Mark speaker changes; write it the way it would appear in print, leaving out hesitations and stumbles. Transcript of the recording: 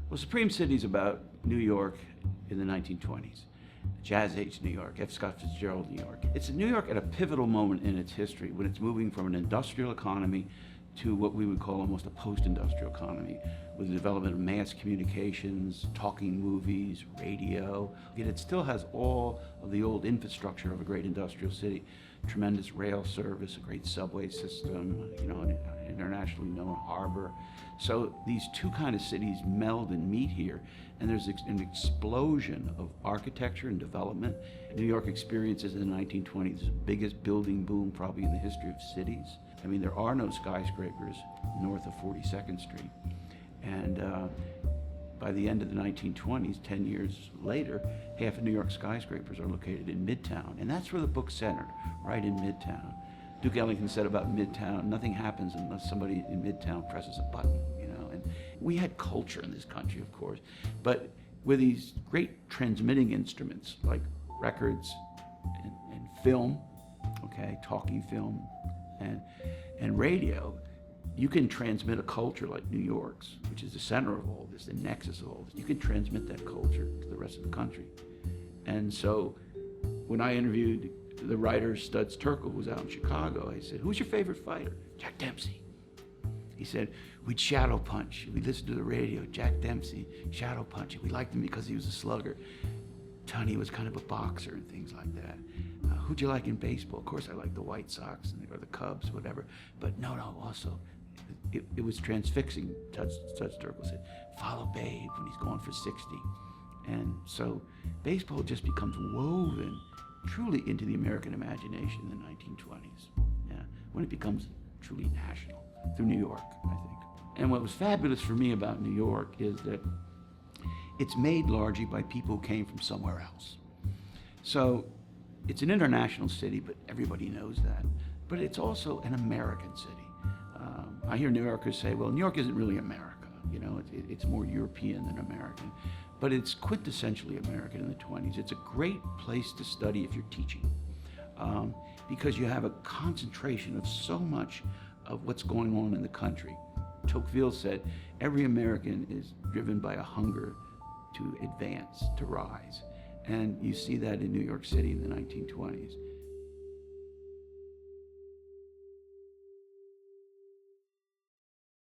Speaker 1: Well, Supreme City's about New York in the 1920s. Jazz Age New York, F. Scott Fitzgerald New York. It's New York at a pivotal moment in its history when it's moving from an industrial economy to what we would call almost a post-industrial economy, with the development of mass communications, talking movies, radio. Yet it still has all of the old infrastructure of a great industrial city. Tremendous rail service, a great subway system, an internationally known harbor. So these two kind of cities meld and meet here, and there's an explosion of architecture and development. New York experiences in the 1920s the biggest building boom probably in the history of cities. I mean, there are no skyscrapers north of 42nd Street. And by the end of the 1920s, 10 years later, half of New York's skyscrapers are located in Midtown. And that's where the book's centered, right in Midtown. Duke Ellington said about Midtown, nothing happens unless somebody in Midtown presses a button, And we had culture in this country, of course, but with these great transmitting instruments like records and film, talking film, and radio, you can transmit a culture like New York's, which is the center of all this, the nexus of all this. You can transmit that culture to the rest of the country. And so when I interviewed the writer Studs Terkel, who was out in Chicago, I said, "Who's your favorite fighter?" "Jack Dempsey." He said, "We'd shadow punch. We'd listen to the radio, Jack Dempsey, shadow punch. We liked him because he was a slugger. Tunney was kind of a boxer and things like that. Who'd you like in baseball?" "Of course, I like the White Sox or the Cubs, whatever. But no, also, it was transfixing," Studs Terkel said. "Follow Babe when he's going for 60. And so baseball just becomes woven truly into the American imagination in the 1920s, when it becomes truly national through New York, I think. And what was fabulous for me about New York is that it's made largely by people who came from somewhere else. So it's an international city, but everybody knows that. But it's also an American city. I hear New Yorkers say, well, New York isn't really America. It's more European than American. But it's quintessentially American in the 20s. It's a great place to study if you're teaching, because you have a concentration of so much of what's going on in the country. Tocqueville said, every American is driven by a hunger to advance, to rise. And you see that in New York City in the 1920s.